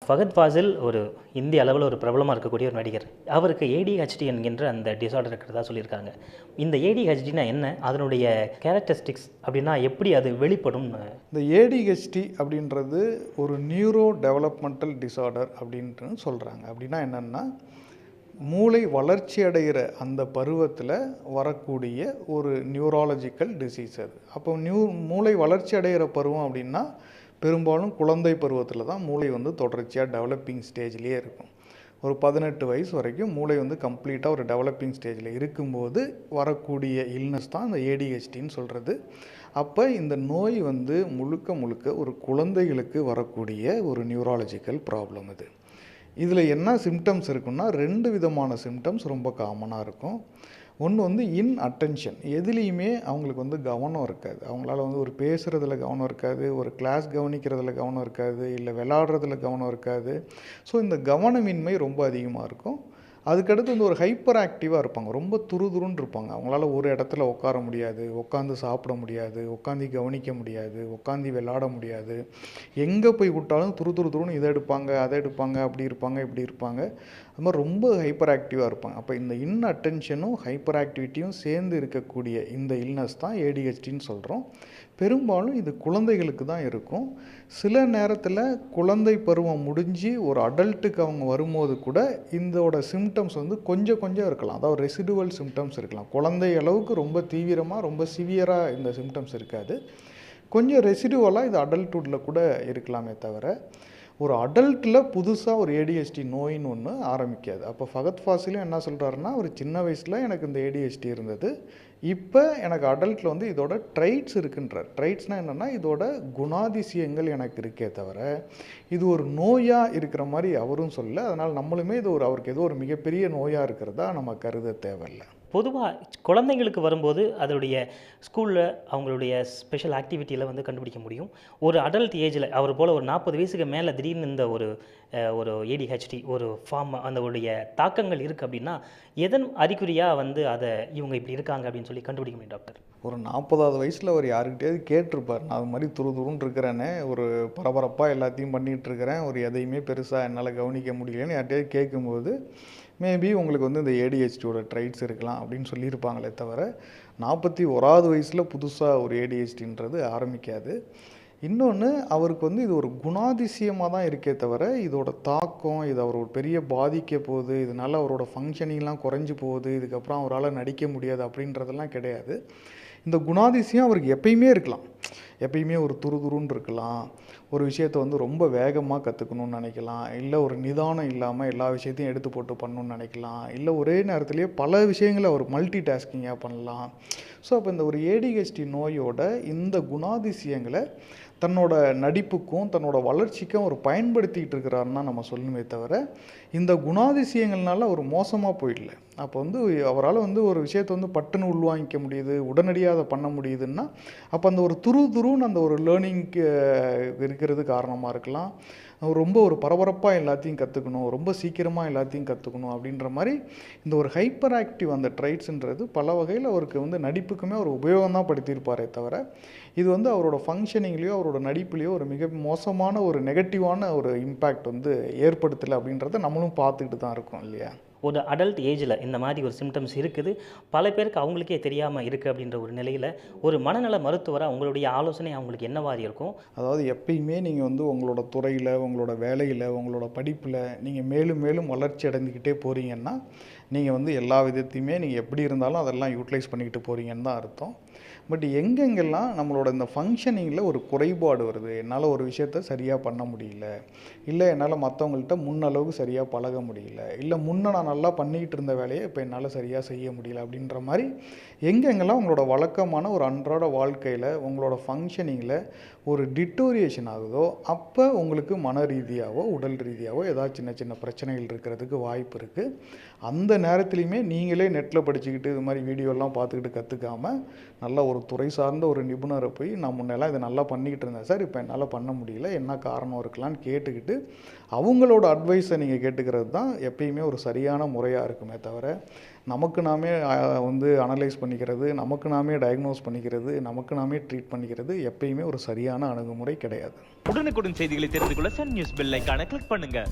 ஃபகத் ஃபாசில் ஒரு இந்திய அளவில் ஒரு பிரபலமாக இருக்கக்கூடிய ஒரு நடிகர். அவருக்கு ஏடிஹெச்டி என்கின்ற அந்த டிஸார்டர் இருக்கிறதா சொல்லியிருக்காங்க. இந்த ஏடிஹெச்டினா என்ன, அதனுடைய கேரக்டரிஸ்டிக்ஸ் அப்படின்னா எப்படி அது வெளிப்படும்? இந்த ஏடிஹெச்டி அப்படின்றது ஒரு நியூரோ டெவலப்மெண்டல் டிஸார்டர் அப்படின்ட்டு சொல்கிறாங்க. அப்படின்னா என்னென்னா, மூளை வளர்ச்சி அடைகிற அந்த பருவத்தில் வரக்கூடிய ஒரு நியூராலஜிக்கல் டிசீஸ் அது. அப்போ மூளை வளர்ச்சி அடைகிற பருவம் அப்படின்னா பெரும்பாலும் குழந்தை பருவத்தில் தான் மூளை தொடர்ச்சியாக டெவலப்பிங் ஸ்டேஜ்லேயே இருக்கும். ஒரு 18 வயசு வரைக்கும் மூளை கம்ப்ளீட்டாக ஒரு டெவலப்பிங் ஸ்டேஜில் இருக்கும்போது வரக்கூடிய இல்னஸ் தான் இந்த ஏடிஹெச்டின்னு சொல்கிறது. அப்போ இந்த நோய் முழுக்க முழுக்க ஒரு குழந்தைகளுக்கு வரக்கூடிய ஒரு நியூராலஜிக்கல் ப்ராப்ளம் இது. இதில் என்ன சிம்டம்ஸ் இருக்குன்னா, 2 விதமான சிம்டம்ஸ் ரொம்ப காமனாக இருக்கும். ஒன்று இன்அட்டென்ஷன், எதுலேயுமே அவங்களுக்கு கவனம் இருக்காது. அவங்களால ஒரு பேசுகிறதுல கவனம் இருக்காது, ஒரு கிளாஸ் கவனிக்கிறதுல கவனம் இருக்காது, இல்லை விளையாடுறதுல கவனம் இருக்காது. ஸோ இந்த கவனமின்மை ரொம்ப அதிகமாக இருக்கும். அதுக்கடுத்து ஒரு ஹைப்பர் ஆக்டிவாக இருப்பாங்க, ரொம்ப துருதுருன்னு இருப்பாங்க. அவங்களால ஒரு இடத்துல உட்கார முடியாது, உட்காந்து சாப்பிட முடியாது, உட்காந்து கவனிக்க முடியாது, உட்காந்து விளையாட முடியாது. எங்கே போய் விட்டாலும் துருதுருன்னு இதை எடுப்பாங்க, அதை எடுப்பாங்க, அப்படி இருப்பாங்க, இப்படி இருப்பாங்க. அது மாதிரி ரொம்ப ஹைப்பர் ஆக்டிவாக இருப்பாங்க. அப்போ இந்த இன்அட்டென்ஷனும் ஹைப்பர் ஆக்டிவிட்டியும் சேர்ந்து இருக்கக்கூடிய இந்த இல்னஸ் தான் ஏடிஹெச்டின்னு சொல்கிறோம். பெரும்பாலும் இது குழந்தைகளுக்கு தான் இருக்கும். சில நேரத்தில் குழந்தை பருவம் முடிஞ்சு ஒரு அடல்ட்டுக்கு அவங்க வரும்போது கூட இதோட சிம்டம்ஸ் கொஞ்சம் கொஞ்சம் இருக்கலாம். அதாவது ரெசிடுவல் சிம்டம்ஸ் இருக்கலாம். குழந்தை அளவுக்கு ரொம்ப தீவிரமாக ரொம்ப சிவியராக இந்த சிம்டம்ஸ் இருக்காது. கொஞ்சம் ரெசிடுவலாக இது அடல்ட்ஹுட்டில் கூட இருக்கலாமே தவிர, ஒரு அடல்ட்டில் புதுசாக ஒரு ஏடிஹெச்டி நோயின்னு ஒன்று ஆரம்பிக்காது. அப்போ ஃபகத் ஃபாசிலும் என்ன சொல்கிறாருன்னா, ஒரு சின்ன வயசில் எனக்கு இந்த ஏடிஹெச்டி இருந்தது, இப்போ எனக்கு அடல்ட்டில் இதோட ட்ரைட்ஸ் இருக்குன்றார். ட்ரைட்ஸ்னால் என்னென்னா, இதோட குணாதிசயங்கள் எனக்கு இருக்கே தவிர இது ஒரு நோயாக இருக்கிற மாதிரி அவரும் சொல்ல. அதனால் நம்மளுமே இது அவருக்கு ஏதோ ஒரு மிகப்பெரிய நோயாக இருக்கிறதா நம்ம கருத தேவையில்லை. பொதுவாக குழந்தைங்களுக்கு வரும்போது அதனுடைய ஸ்கூலில் அவங்களுடைய ஸ்பெஷல் ஆக்டிவிட்டியில் கண்டுபிடிக்க முடியும். ஒரு அடல்ட் ஏஜில் அவர் போல் ஒரு 40 வயசுக்கு மேலே திடீர்னு இந்த ஒரு ஏடிஹெச்டி ஒரு ஃபார்ம் அதனுடைய தாக்கங்கள் இருக்குது அப்படின்னா, எதன் அறிகுறியாக அதை இவங்க இப்படி இருக்காங்க அப்படின்னு சொல்லி கண்டுபிடிக்க முடியும் டாக்டர்? ஒரு 40வது வயசில் அவர் யாருக்கிட்டையாவது கேட்டிருப்பார், நான் அது மாதிரி துருதுருன்னு இருக்கிறேன்னு, ஒரு பரபரப்பாக எல்லாத்தையும் பண்ணிகிட்டு இருக்கிறேன், ஒரு எதையுமே பெருசாக என்னால் கவனிக்க முடியலன்னு யார்கிட்டையாவது கேட்கும்போது மேபி உங்களுக்கு இந்த ஏடிஹெச்டியோட ட்ரைட்ஸ் இருக்கலாம் அப்படின்னு சொல்லியிருப்பாங்களே தவிர, 41வது வயசில் புதுசாக ஒரு ஏடிஹெச்டின்றது ஆரம்பிக்காது. இன்னொன்று, அவருக்கு இது ஒரு குணாதிசயமாக தான் இருக்கே தவிர, இதோட தாக்கம் இது அவர் ஒரு பெரிய பாதிக்க போகுது, இதனால் அவரோட ஃபங்க்ஷனிங்லாம் குறைஞ்சி போகுது, இதுக்கப்புறம் அவரால் நடிக்க முடியாது அப்படின்றதெல்லாம் கிடையாது. இந்த குணாதிசயம் அவருக்கு எப்பயுமே இருக்கலாம். எப்பயுமே ஒரு துருதுருன்னு இருக்கலாம், ஒரு விஷயத்தை ரொம்ப வேகமாக கற்றுக்கணும்னு நினைக்கலாம், இல்லை ஒரு நிதானம் இல்லாமல் எல்லா விஷயத்தையும் எடுத்து போட்டு பண்ணணும்னு நினைக்கலாம், இல்லை ஒரே நேரத்துலேயே பல விஷயங்களை அவர் மல்டி டாஸ்கிங்காக பண்ணலாம். ஸோ அப்போ இந்த ஒரு ஏடிஹெச்டி நோயோட இந்த குணாதிசயங்களை தன்னோட நடிப்புக்கும் தன்னோட வளர்ச்சிக்கும் அவர் பயன்படுத்திக்கிட்டு இருக்கிறாருன்னா நம்ம சொல்லணுமே தவிர, இந்த குணாதிசயங்கள்னால அவர் மோசமாக போயிடல. அப்போ அவரால் ஒரு விஷயத்தை பட்டுன்னு உள்வாங்கிக்க முடியுது, உடனடியாக அதை பண்ண முடியுதுன்னா, அப்போ அந்த ஒரு துருன்னு அந்த ஒரு லேர்னிங்க்கு இருக்கிறது காரணமாக இருக்கலாம். ரொம்ப ஒரு பரபரப்பாக எல்லாத்தையும் கற்றுக்கணும், ரொம்ப சீக்கிரமாக எல்லாத்தையும் கற்றுக்கணும் அப்படின்ற மாதிரி இந்த ஒரு ஹைப்பர் ஆக்டிவ் அந்த ட்ரைட்ஸுன்றது பல வகையில் அவருக்கு நடிப்புக்குமே ஒரு உபயோகம் தான் படுத்தியிருப்பாரே தவிர, இது அவரோட ஃபங்க்ஷனிங்லேயோ அவரோட நடிப்புலேயோ ஒரு மிக மோசமான ஒரு நெகட்டிவான ஒரு இம்பேக்ட் ஏற்படுத்தலை அப்படின்றத நம்மளும் பார்த்துக்கிட்டு தான் இருக்கோம் இல்லையா? ஒரு அடல்ட் ஏஜில் இந்த மாதிரி ஒரு சிம்டம்ஸ் இருக்குது, பல பேருக்கு அவங்களுக்கே தெரியாமல் இருக்குது அப்படின்ற ஒரு நிலையில் ஒரு மனநல மருத்துவராக உங்களுடைய ஆலோசனை அவங்களுக்கு என்னவாறு இருக்கும்? அதாவது எப்பயுமே நீங்கள் உங்களோட துறையில், உங்களோட வேலையில், உங்களோட படிப்பில் நீங்கள் மேலும் மேலும் வளர்ச்சி அடைந்துக்கிட்டே போகிறீங்கன்னா, நீங்கள் எல்லா விதத்தையுமே நீங்கள் எப்படி இருந்தாலும் அதெல்லாம் யூட்டிலைஸ் பண்ணிக்கிட்டு போகிறீங்கன்னு தான் அர்த்தம். பட் எங்கெங்கெல்லாம் நம்மளோட இந்த ஃபங்க்ஷனிங்கில் ஒரு குறைபாடு வருது, என்னால் ஒரு விஷயத்த சரியாக பண்ண முடியல, இல்லை என்னால் மற்றவங்கள்ட்ட முன்னளவுக்கு சரியாக பழக முடியல, இல்லை முன்ன நான் நல்லா பண்ணிக்கிட்டு இருந்த வேலையை இப்போ என்னால் சரியாக செய்ய முடியல அப்படின்ற மாதிரி எங்கெங்கெல்லாம் உங்களோட வழக்கமான ஒரு அன்றாட வாழ்க்கையில் உங்களோட ஃபங்க்ஷனிங்கில் ஒரு டிட்டோரியேஷன் ஆகுதோ, அப்போ உங்களுக்கு மன ரீதியாகவோ உடல் ரீதியாகவோ ஏதாவது சின்ன சின்ன பிரச்சனைகள் இருக்கிறதுக்கு வாய்ப்பு இருக்குது. அந்த நேரத்துலையுமே நீங்களே நெட்டில் படிச்சுக்கிட்டு இது மாதிரி வீடியோலாம் பார்த்துக்கிட்டு கற்றுக்காமல் நல்லா ஒரு ஒரு துறை சார்ந்த ஒரு நிபுணரை போய் நான் முன்னெல்லாம் இதை நல்லா பண்ணிக்கிட்டு இருந்தேன் சார், இப்போ என்னால் பண்ண முடியல, என்ன காரணம் இருக்கலான்னு கேட்டுக்கிட்டு அவங்களோட அட்வைஸை நீங்கள் கேட்டுக்கிறது தான் எப்பயுமே ஒரு சரியான முறையாக இருக்குமே தவிர, நமக்கு நாமே வந்து அனலைஸ் பண்ணிக்கிறது, நமக்கு நாமே டயக்னோஸ் பண்ணிக்கிறது, நமக்கு நாமே ட்ரீட் பண்ணிக்கிறது எப்பயுமே ஒரு சரியான அணுகுமுறை கிடையாது. உடனுக்குடன் செய்திகளை தெரிந்து கொள்ள சன் நியூஸ் பெல் ஐகானை கிளிக் பண்ணுங்க.